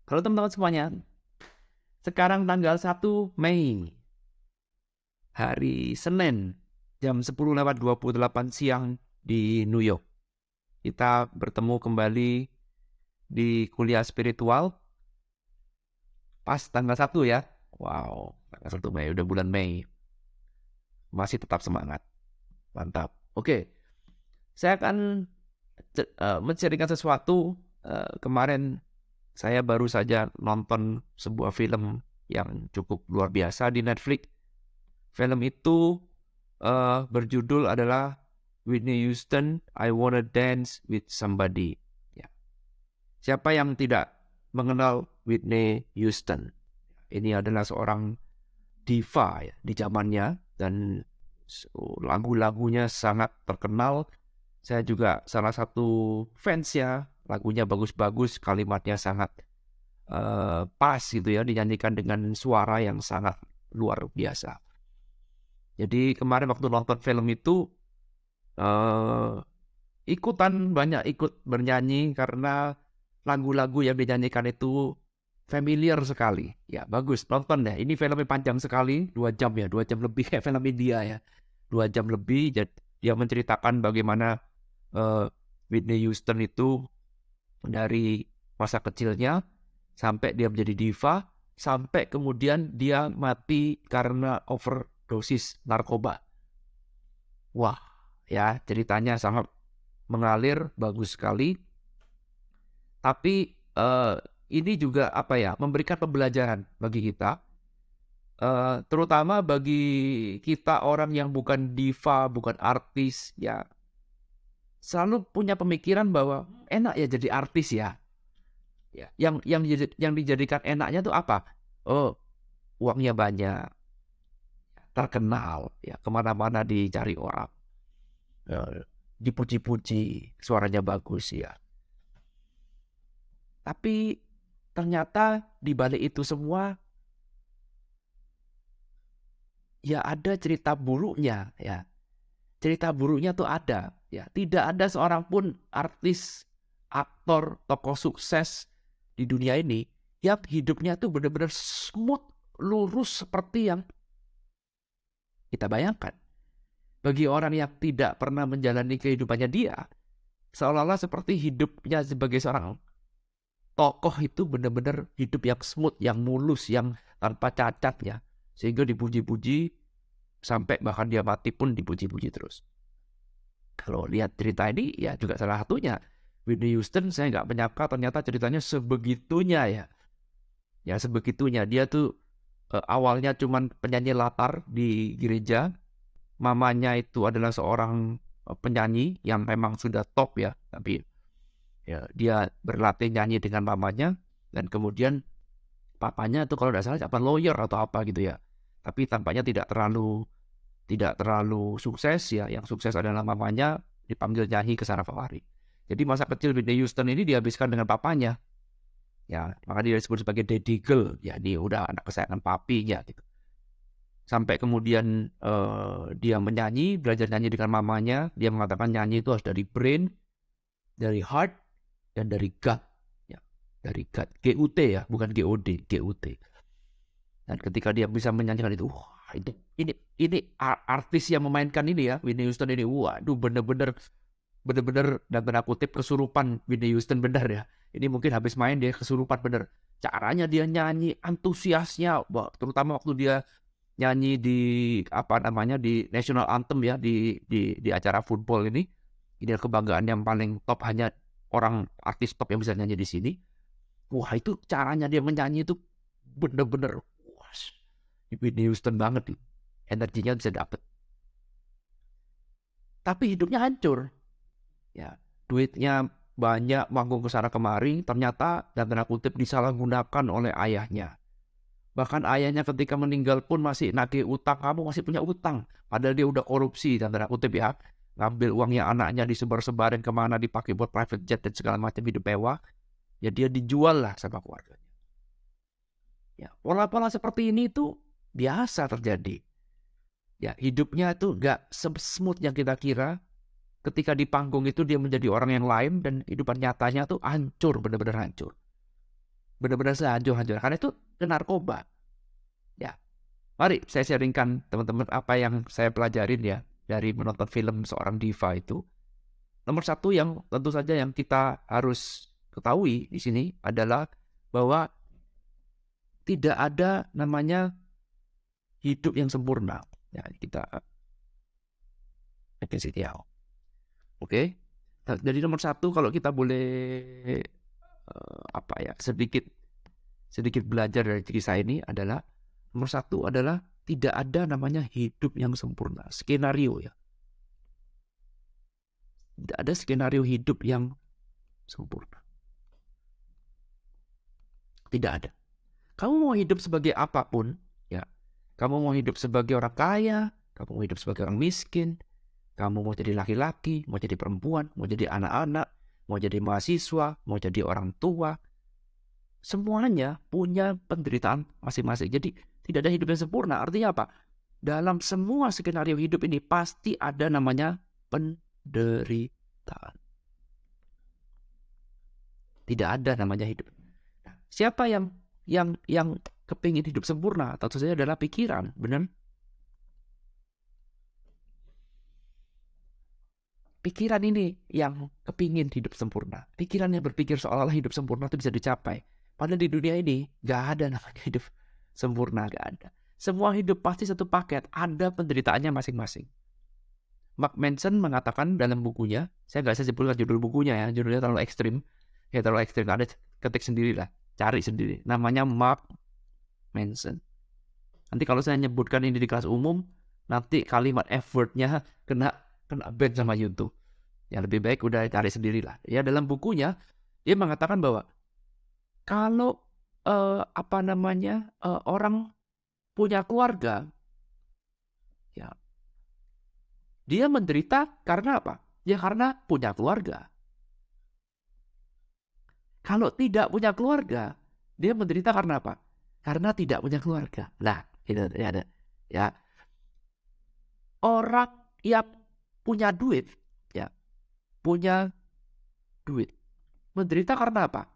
Halo teman-teman semuanya, sekarang tanggal 1 Mei, hari Senin, jam 10:28 siang di New York. Kita bertemu kembali di kuliah spiritual, pas tanggal 1 ya. Wow, tanggal 1 Mei, udah bulan Mei. Masih tetap semangat, mantap. Oke, saya akan menceritakan sesuatu. Kemarin saya baru saja nonton sebuah film yang cukup luar biasa di Netflix. Film itu berjudul adalah Whitney Houston, I Wanna Dance with Somebody. Ya. Siapa yang tidak mengenal Whitney Houston? Ini adalah seorang diva ya, di zamannya, dan lagu-lagunya sangat terkenal. Saya juga salah satu fans ya, lagunya bagus-bagus, kalimatnya sangat pas gitu ya, dinyanyikan dengan suara yang sangat luar biasa. Jadi kemarin waktu nonton film itu banyak ikut bernyanyi karena lagu-lagu yang dinyanyikan itu familiar sekali. Ya bagus, nonton deh. Ini filmnya panjang sekali, 2 jam ya, 2 jam lebih kayak film India ya. 2 jam lebih, dia menceritakan bagaimana Whitney Houston itu dari masa kecilnya sampai dia menjadi diva, sampai kemudian dia mati karena overdosis narkoba. Wah, ya ceritanya sangat mengalir, bagus sekali. Tapi ini juga memberikan pembelajaran bagi kita, terutama bagi kita orang yang bukan diva, bukan artis, ya selalu punya pemikiran bahwa enak ya jadi artis ya. Ya, yang dijadikan enaknya tuh apa? Oh, uangnya banyak, terkenal, ya kemana-mana dicari orang, dipuji-puji, suaranya bagus ya. Tapi ternyata di balik itu semua ya ada cerita buruknya ya. Cerita buruknya tuh ada ya. Tidak ada seorang pun artis, aktor, tokoh sukses di dunia ini yang hidupnya tuh benar-benar smooth, lurus seperti yang kita bayangkan. Bagi orang yang tidak pernah menjalani kehidupannya dia, seolah-olah seperti hidupnya sebagai seorang tokoh itu benar-benar hidup yang smooth, yang mulus, yang tanpa cacat ya. Sehingga dipuji-puji sampai bahkan dia mati pun dipuji-puji terus. Kalau lihat cerita ini ya juga salah satunya. Whitney Houston saya nggak menyangka ternyata ceritanya sebegitunya ya. Ya sebegitunya. Dia tuh awalnya cuman penyanyi latar di gereja. Mamanya itu adalah seorang penyanyi yang memang sudah top ya. Tapi ya, dia berlatih nyanyi dengan mamanya. Dan kemudian papanya itu kalau tidak salah apa lawyer atau apa gitu ya. Tapi tampaknya tidak terlalu sukses ya. Yang sukses adalah mamanya, dipanggil nyanyi ke Sarah Fawari. Jadi masa kecil Whitney Houston ini dihabiskan dengan papanya. Ya, maka dia disebut sebagai daddy girl. Ya, dia udah anak kesayangan papinya gitu. Sampai kemudian dia menyanyi, belajar nyanyi dengan mamanya. Dia mengatakan nyanyi itu harus dari brain, dari heart, dan dari gut. Ya, dari gut. G-U-T ya, bukan G-O-D, G-U-T. Dan ketika dia bisa menyanyikan itu, wah, ini artis yang memainkan ini ya, Whitney Houston ini, waduh bener-bener dan tanda kutip kesurupan Whitney Houston bener ya. Ini mungkin habis main dia kesurupan bener. Caranya dia nyanyi, antusiasnya, terutama waktu dia nyanyi di di National Anthem ya, di acara football ini. Ini kebanggaan yang paling top, hanya orang artis top yang bisa nyanyi di sini. Wah, itu caranya dia menyanyi itu bener-bener Whitney Houston banget nih. Energinya bisa dapet. Tapi hidupnya hancur. Ya, duitnya banyak, manggung ke sana kemari, ternyata dan tanda kutip disalahgunakan oleh ayahnya. Bahkan ayahnya ketika meninggal pun masih nagih utang, kamu masih punya utang. Padahal dia udah korupsi dan tanda kutip ya. Ngambil uangnya anaknya, disebar-sebarin kemana, dipakai buat private jet dan segala macam, hidup mewah. Ya dia dijual lah sama keluarganya. Ya, pola-pola seperti ini tuh biasa terjadi. Ya, hidupnya tuh gak smooth yang kita kira. Ketika di panggung itu dia menjadi orang yang lain, dan kehidupan nyatanya tuh hancur, benar-benar hancur. benar-benar sehancur-hancur. Karena itu ke narkoba. Ya, mari saya sharingkan teman-teman apa yang saya pelajarin ya dari menonton film seorang diva itu. Nomor satu yang tentu saja yang kita harus ketahui di sini adalah bahwa tidak ada namanya hidup yang sempurna. Ya, kita Oke. Nah, jadi nomor satu kalau kita boleh sedikit belajar dari kisah ini adalah nomor satu adalah tidak ada namanya hidup yang sempurna. Skenario ya. Tidak ada skenario hidup yang sempurna. Tidak ada. Kamu mau hidup sebagai apapun, ya. Kamu mau hidup sebagai orang kaya, kamu mau hidup sebagai orang miskin, kamu mau jadi laki-laki, mau jadi perempuan, mau jadi anak-anak, mau jadi mahasiswa, mau jadi orang tua. Semuanya punya penderitaan masing-masing. Jadi tidak ada hidup yang sempurna. Artinya apa? Dalam semua skenario hidup ini pasti ada namanya penderitaan. Tidak ada namanya hidup. Siapa yang kepingin hidup sempurna? Tentu saja adalah pikiran, benar? Pikiran ini yang kepingin hidup sempurna. Pikiran yang berpikir seolah-olah hidup sempurna itu bisa dicapai. Padahal di dunia ini gak ada namanya hidup sempurna, gak ada. Semua hidup pasti satu paket, ada penderitaannya masing-masing. Mark Manson mengatakan dalam bukunya, saya gak bisa sebutkan judul bukunya ya, judulnya terlalu ekstrim. Ya terlalu ekstrim, ada ketik sendiri lah, cari sendiri. Namanya Mark Manson. Nanti kalau saya nyebutkan ini di kelas umum, nanti kalimat F-wordnya kena ban sama YouTube. Ya lebih baik udah cari sendiri lah. Ya dalam bukunya dia mengatakan bahwa kalau orang punya keluarga, ya dia menderita karena apa? Ya karena punya keluarga. Kalau tidak punya keluarga, dia menderita karena apa? Karena tidak punya keluarga. Nah, itu ya ada. Ya, orang yang punya duit, ya punya duit, menderita karena apa?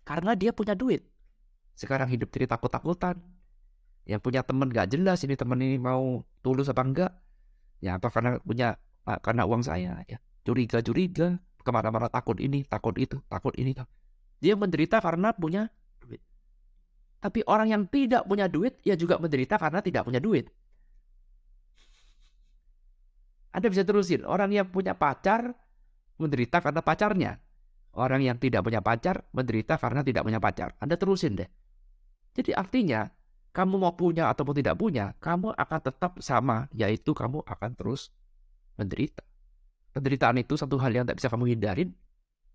Karena dia punya duit. Sekarang hidup jadi takut-takutan. Yang punya teman gak jelas, ini teman ini mau tulus apa enggak. Ya apa karena uang saya. Ya curiga-curiga, kemana-mana takut ini, takut itu, takut ini. Dia menderita karena punya duit. Tapi orang yang tidak punya duit, ya juga menderita karena tidak punya duit. Anda bisa terusin, orang yang punya pacar, menderita karena pacarnya. Orang yang tidak punya pacar, menderita karena tidak punya pacar. Anda terusin deh. Jadi artinya, kamu mau punya ataupun tidak punya, kamu akan tetap sama, yaitu kamu akan terus menderita. Penderitaan itu satu hal yang tidak bisa kamu hindarin.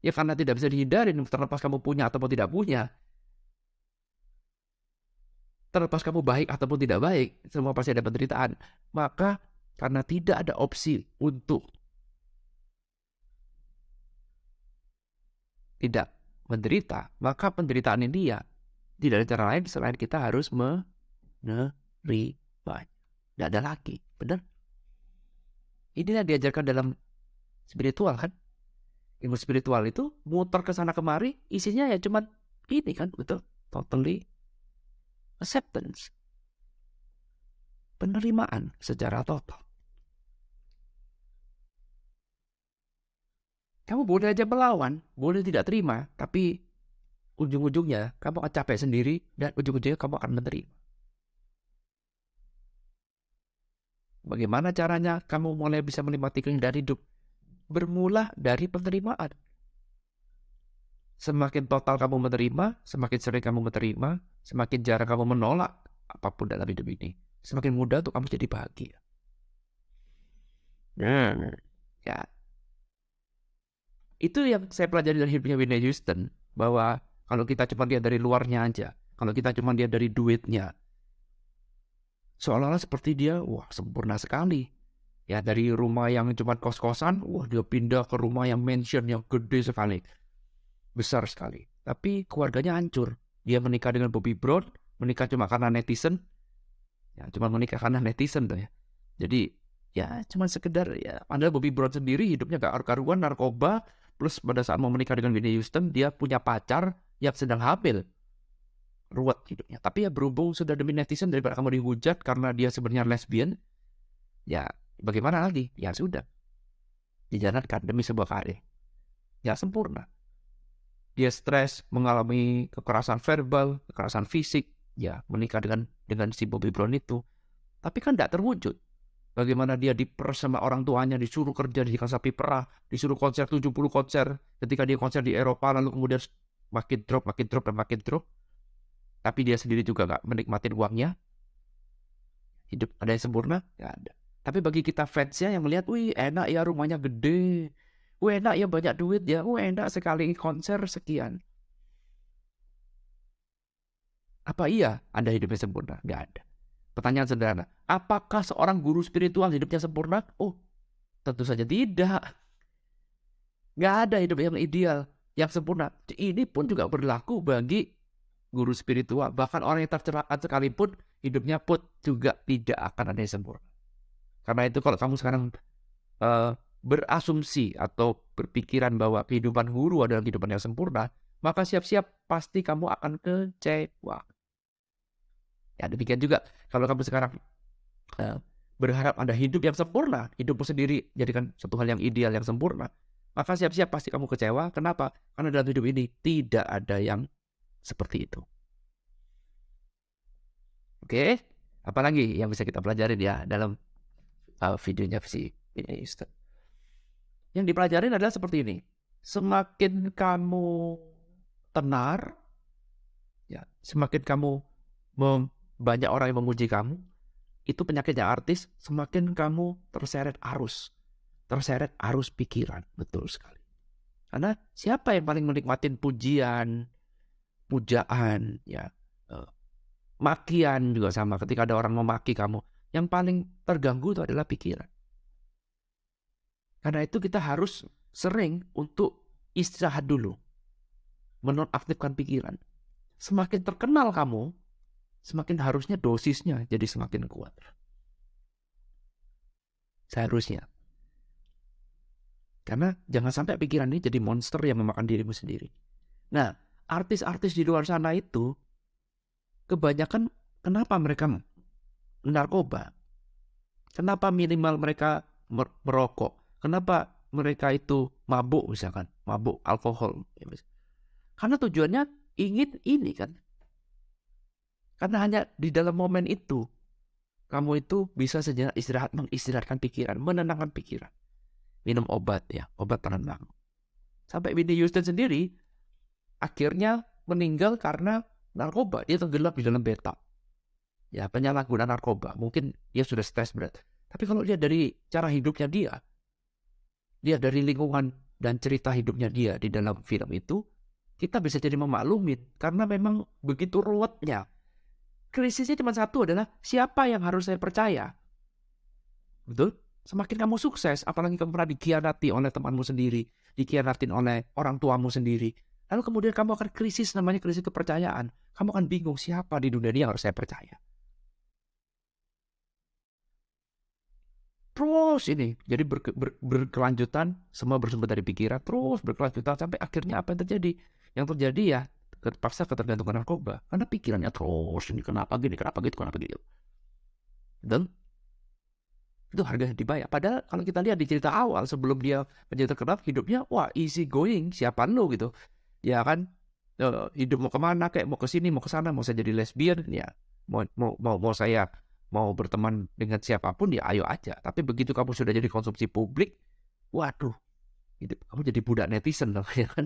Ya karena tidak bisa dihindarin, terlepas kamu punya ataupun tidak punya. Terlepas kamu baik ataupun tidak baik, semua pasti ada penderitaan. Maka karena tidak ada opsi untuk tidak menderita, maka penderitaan ini ya tidak ada cara lain selain kita harus menerima. Tidak ada lagi, benar? Inilah diajarkan dalam spiritual kan? Ilmu spiritual itu muter ke sana kemari, isinya ya cuman ini kan, betul? Totally acceptance. Penerimaan secara total. Kamu boleh aja melawan, boleh tidak terima, tapi ujung-ujungnya kamu akan capek sendiri dan ujung-ujungnya kamu akan menerima. Bagaimana caranya kamu mulai bisa menikmati keindahan hidup? Bermula dari penerimaan. Semakin total kamu menerima, semakin sering kamu menerima, semakin jarang kamu menolak apapun dalam hidup ini, semakin mudah untuk kamu jadi bahagia. Ya. Itu yang saya pelajari dari hidupnya Whitney Houston, bahwa kalau kita cuma lihat dari luarnya aja, kalau kita cuma lihat dari duitnya, seolah-olah seperti dia, wah sempurna sekali. Ya dari rumah yang cuma kos-kosan, wah dia pindah ke rumah yang mansion yang gede sekali, besar sekali. Tapi keluarganya hancur. Dia menikah dengan Bobby Brown, menikah cuma karena netizen. Ya cuma menikah karena netizen tuh ya. Jadi ya cuma sekedar ya. Padahal Bobby Brown sendiri hidupnya gak karu-karuan, narkoba. Plus pada saat mau menikah dengan Whitney Houston, dia punya pacar yang sedang hamil, ruwet hidupnya. Tapi ya berhubung sudah demi netizen, daripada kamu dihujat karena dia sebenarnya lesbian, ya bagaimana lagi? Ya sudah, dijalankan demi sebuah karir. Ya sempurna. Dia stres, mengalami kekerasan verbal, kekerasan fisik, ya menikah dengan si Bobby Brown itu. Tapi kan tidak terwujud. Bagaimana dia diperes sama orang tuanya, disuruh kerja di sapi perah, disuruh konser 70 konser. Ketika dia konser di Eropa, lalu kemudian makin drop. Tapi dia sendiri juga gak menikmatin uangnya. Hidup ada yang sempurna? Gak ada. Tapi bagi kita fansnya yang melihat, wih enak ya rumahnya gede. Wih enak ya banyak duit ya. Wih enak sekali konser sekian. Apa iya Anda hidupnya sempurna? Gak ada. Pertanyaan sederhana, apakah seorang guru spiritual hidupnya sempurna? Oh, tentu saja tidak. Gak ada hidup yang ideal, yang sempurna. Ini pun juga berlaku bagi guru spiritual. Bahkan orang yang tercerahkan sekalipun, hidupnya pun juga tidak akan ada yang sempurna. Karena itu kalau kamu sekarang berasumsi atau berpikiran bahwa kehidupan guru adalah kehidupan yang sempurna, maka siap-siap pasti kamu akan kecewa. Ya demikian juga kalau kamu sekarang berharap Anda hidup yang sempurna, hidupmu sendiri jadikan satu hal yang ideal, yang sempurna, maka siap-siap pasti kamu kecewa. Kenapa? Karena dalam hidup ini tidak ada yang seperti itu. Oke, apalagi yang bisa kita pelajarin ya dalam videonya si Ustaz. Yang dipelajarin adalah seperti ini. Semakin kamu tenar, ya, semakin kamu banyak orang yang memuji kamu, itu penyakitnya artis, semakin kamu terseret arus pikiran. Betul sekali. Karena siapa yang paling menikmatin pujian, pujaan, ya, makian juga sama. Ketika ada orang memaki kamu, yang paling terganggu itu adalah pikiran. Karena itu kita harus sering untuk istirahat dulu, menonaktifkan pikiran. Semakin terkenal kamu, semakin harusnya dosisnya jadi semakin kuat. Seharusnya. Karena jangan sampai pikiran ini jadi monster yang memakan dirimu sendiri. Nah, artis-artis di luar sana itu, kebanyakan kenapa mereka narkoba? Kenapa minimal mereka merokok? Kenapa mereka itu mabuk misalkan? Mabuk alkohol. Karena tujuannya ingin ini kan. Karena hanya di dalam momen itu, kamu itu bisa sejenak istirahat, mengistirahatkan pikiran, menenangkan pikiran. Minum obat ya, obat penenang. Sampai Whitney Houston sendiri, akhirnya meninggal karena narkoba. Dia tenggelam di dalam bathtub. Ya, penyalahguna narkoba. Mungkin dia sudah stres berat. Tapi kalau lihat dari cara hidupnya dia dari lingkungan dan cerita hidupnya dia di dalam film itu, kita bisa jadi memaklumin. Karena memang begitu ruwetnya. Krisisnya cuma satu adalah siapa yang harus saya percaya. Betul? Semakin kamu sukses, apalagi kamu pernah dikhianati oleh temanmu sendiri, dikhianatin oleh orang tuamu sendiri, lalu kemudian kamu akan krisis, namanya krisis kepercayaan. Kamu akan bingung siapa di dunia ini yang harus saya percaya. Terus ini, jadi berkelanjutan, semua bersumber dari pikiran, terus berkelanjutan sampai akhirnya apa yang terjadi? Yang terjadi ya terpaksa ketergantungan narkoba, karena pikirannya terus ini kenapa gini, kenapa gitu. Dan itu harga dibayar. Padahal kalau kita lihat di cerita awal sebelum dia menjadi terkenal, hidupnya wah easy going, siapa lu gitu. Ya kan, hidup mau kemana, kayak mau ke sini, mau ke sana, mau saya jadi lesbian, ya mau saya mau berteman dengan siapapun ya ayo aja. Tapi begitu kamu sudah jadi konsumsi publik, waduh, kamu jadi budak netizen loh, ya kan.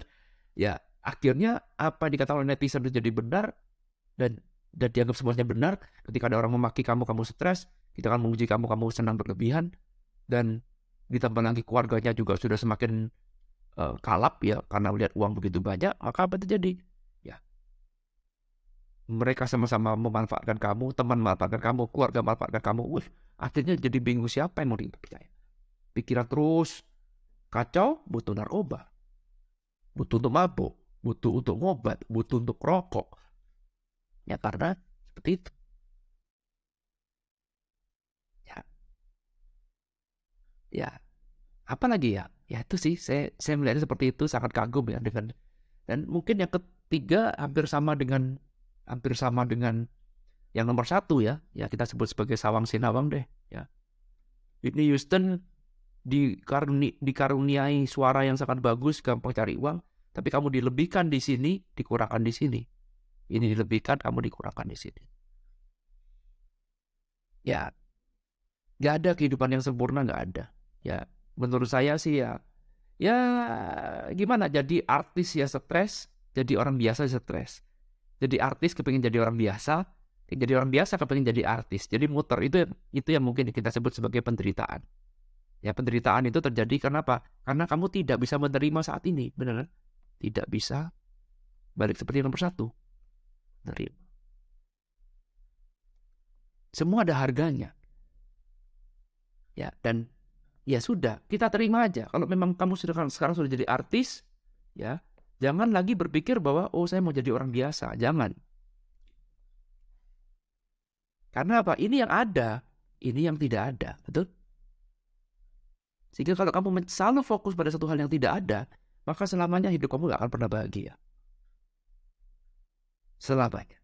Ya akhirnya apa dikatakan oleh netizen itu jadi benar dan dianggap semuanya benar. Ketika ada orang memaki kamu stres, kita akan memuji kamu senang berlebihan, dan ditambah lagi keluarganya juga sudah semakin kalap ya karena melihat uang begitu banyak, maka apa terjadi? Ya, mereka sama-sama memanfaatkan kamu, teman memanfaatkan kamu, keluarga memanfaatkan kamu. Akhirnya jadi bingung siapa yang mau dipercaya. Pikiran terus kacau, butuh narkoba, butuh untuk mabuk, butuh untuk ngobat, butuh untuk rokok. Ya karena seperti itu. Ya, apa lagi ya? Ya itu sih, saya melihatnya seperti itu, sangat kagum ya dengan Dan mungkin yang ketiga hampir sama dengan yang nomor 1 ya kita sebut sebagai sawang sinawang deh ya. Whitney Houston dikaruniai suara yang sangat bagus, gampang cari uang, tapi kamu dilebihkan di sini, dikurangkan di sini. Ini dilebihkan, kamu dikurangkan di sini. Ya, nggak ada kehidupan yang sempurna, nggak ada. Ya, menurut saya sih ya gimana? Jadi artis ya stres, jadi orang biasa stres. Jadi artis kepingin jadi orang biasa, kepingin jadi artis. Jadi muter itu yang mungkin kita sebut sebagai penderitaan. Ya, penderitaan itu terjadi karena apa? Karena kamu tidak bisa menerima saat ini, benar? Tidak bisa balik seperti nomor 1. Menerima. Semua ada harganya. Ya, dan ya sudah, kita terima aja. Kalau memang kamu sekarang sudah jadi artis, ya, jangan lagi berpikir bahwa saya mau jadi orang biasa. Jangan. Karena apa? Ini yang ada, ini yang tidak ada, betul? Sehingga kalau kamu selalu fokus pada satu hal yang tidak ada, maka selamanya hidup kamu gak akan pernah bahagia. Selamanya.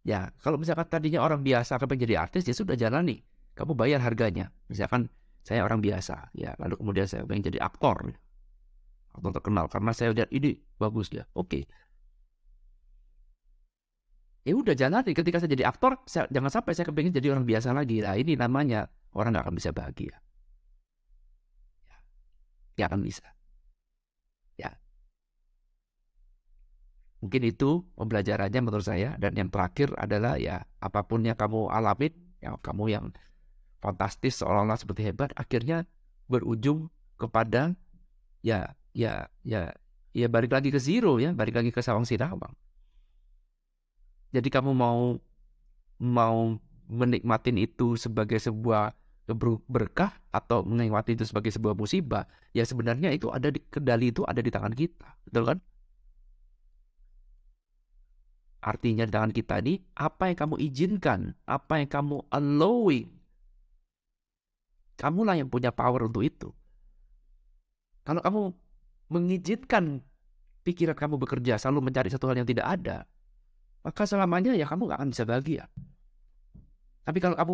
Ya, kalau misalkan tadinya orang biasa kepengen jadi artis, ya sudah jalani. Kamu bayar harganya. Misalkan saya orang biasa, ya, lalu kemudian saya pengen jadi aktor terkenal karena saya lihat ini bagus ya. Oke. Ya udah jalani. Ketika saya jadi aktor, jangan sampai saya kepengen jadi orang biasa lagi. Nah, ini namanya orang gak akan bisa bahagia. Ya akan bisa. Ya. Mungkin itu pembelajarannya menurut saya. Dan yang terakhir adalah ya apapun yang kamu alamin, ya kamu yang fantastis seolah-olah seperti hebat, akhirnya berujung kepada ya balik lagi ke zero ya, balik lagi ke sawang sinawang. Jadi kamu mau menikmatin itu sebagai sebuah berkah atau menikmati itu sebagai sebuah musibah, ya sebenarnya itu kendali itu ada di tangan kita, betul kan? Artinya di tangan kita ini, apa yang kamu izinkan, apa yang kamu allowing, kamulah yang punya power untuk itu. Kalau kamu mengizinkan pikiran kamu bekerja selalu mencari satu hal yang tidak ada, maka selamanya ya kamu gak akan bisa bahagia. Tapi kalau kamu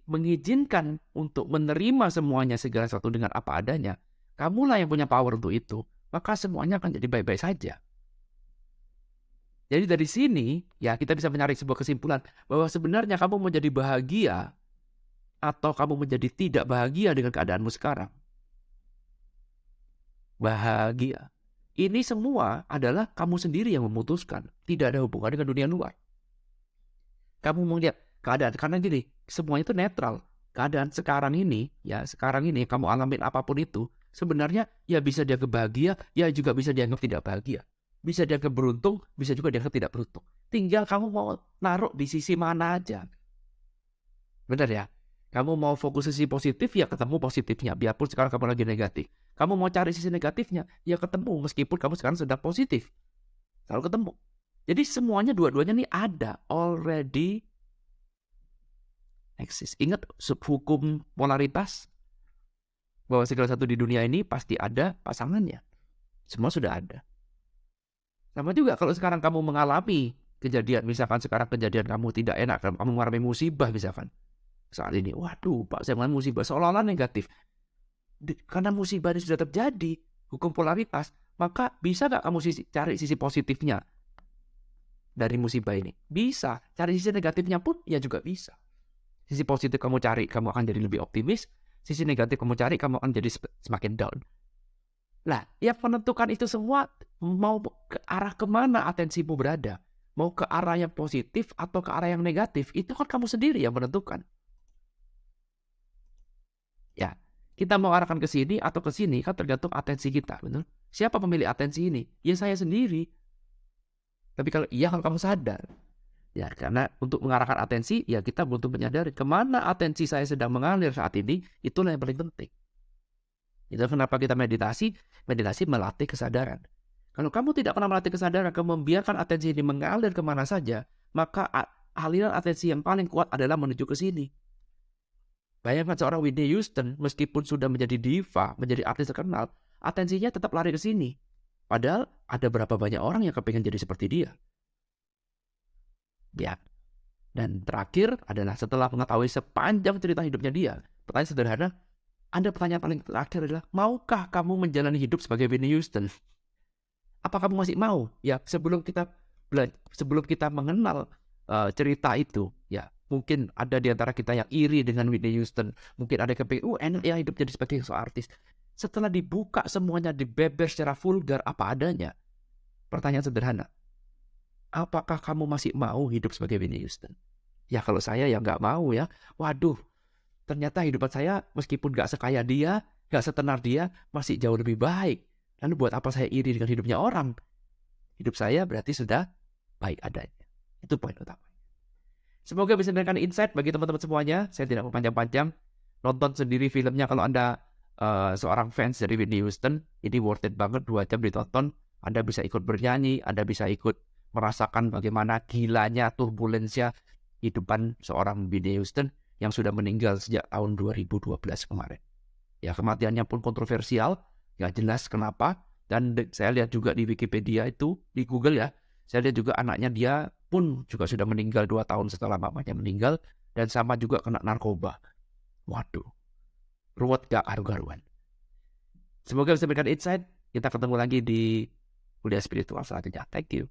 mengizinkan untuk menerima semuanya segala sesuatu dengan apa adanya, kamulah yang punya power untuk itu, maka semuanya akan jadi baik-baik saja. Jadi dari sini, ya kita bisa menarik sebuah kesimpulan bahwa sebenarnya kamu menjadi bahagia atau kamu menjadi tidak bahagia dengan keadaanmu sekarang. Bahagia. Ini semua adalah kamu sendiri yang memutuskan. Tidak ada hubungan dengan dunia luar. Kamu melihat keadaan, karena gini, semuanya itu netral. Keadaan sekarang ini kamu alamin apapun itu, sebenarnya ya bisa dianggap bahagia, ya juga bisa dianggap tidak bahagia. Bisa dianggap beruntung, bisa juga dianggap tidak beruntung. Tinggal kamu mau naruh di sisi mana aja. Benar ya? Kamu mau fokus sisi positif, ya ketemu positifnya. Biarpun sekarang kamu lagi negatif. Kamu mau cari sisi negatifnya, ya ketemu. Meskipun kamu sekarang sedang positif. Selalu ketemu. Jadi semuanya dua-duanya nih ada. Already exist. Ingat hukum polaritas? Bahwa segala satu di dunia ini pasti ada pasangannya. Semua sudah ada. Sama juga kalau sekarang kamu mengalami kejadian, misalkan sekarang kejadian kamu tidak enak, kamu mengalami musibah misalkan. Saat ini, waduh Pak, saya mengalami musibah, seolah-olah negatif. Karena musibah ini sudah terjadi, hukum polaritas, maka bisa gak kamu cari sisi positifnya dari musibah ini? Bisa. Cari sisi negatifnya pun, ya juga bisa. Sisi positif kamu cari, kamu akan jadi lebih optimis. Sisi negatif kamu cari, kamu akan jadi semakin down. Nah, yang menentukan itu semua, mau ke arah kemana atensimu berada. Mau ke arah yang positif atau ke arah yang negatif, itu kan kamu sendiri yang menentukan. Ya, kita mau arahkan ke sini atau ke sini kan tergantung atensi kita, betul? Siapa pemilik atensi ini? Ya saya sendiri. Tapi kalau kamu sadar. Ya, karena untuk mengarahkan atensi, ya kita butuh menyadari kemana atensi saya sedang mengalir saat ini, itulah yang paling penting. Itu kenapa kita meditasi melatih kesadaran. Kalau kamu tidak pernah melatih kesadaran, kamu membiarkan atensi ini mengalir kemana saja, maka aliran atensi yang paling kuat adalah menuju ke sini. Bayangkan seorang Whitney Houston, meskipun sudah menjadi diva, menjadi artis terkenal, atensinya tetap lari ke sini. Padahal ada berapa banyak orang yang kepengen jadi seperti dia. Ya. Dan terakhir adalah setelah mengetahui sepanjang cerita hidupnya dia, pertanyaan sederhana, pertanyaan paling terakhir adalah, maukah kamu menjalani hidup sebagai Whitney Houston? Apa kamu masih mau? Ya, sebelum kita mengenal cerita itu, ya mungkin ada di antara kita yang iri dengan Whitney Houston, mungkin ada yang kepengen, enak ya hidup jadi sebagai seorang artis. Setelah dibuka semuanya, dibeber secara vulgar apa adanya, pertanyaan sederhana, apakah kamu masih mau hidup sebagai Whitney Houston? Ya kalau saya ya nggak mau ya. Waduh, ternyata hidupan saya meskipun nggak sekaya dia, nggak setenar dia, masih jauh lebih baik. Lalu buat apa saya iri dengan hidupnya orang? Hidup saya berarti sudah baik adanya. Itu poin utama. Semoga bisa memberikan insight bagi teman-teman semuanya. Saya tidak mau panjang-panjang. Nonton sendiri filmnya kalau Anda seorang fans dari Whitney Houston. Ini worth it banget, 2 jam ditonton. Anda bisa ikut bernyanyi, Anda bisa ikut merasakan bagaimana gilanya, turbulensia kehidupan seorang Whitney Houston yang sudah meninggal sejak tahun 2012 kemarin. Ya, kematiannya pun kontroversial, nggak jelas kenapa. Dan saya lihat juga di Wikipedia itu, di Google ya, saya lihat juga anaknya dia pun juga sudah meninggal 2 tahun setelah mamanya meninggal, dan sama juga kena narkoba. Waduh, ruwet gak karu-karuan. Semoga bisa memberikan insight. Kita ketemu lagi di kuliah spiritual selanjutnya. Thank you.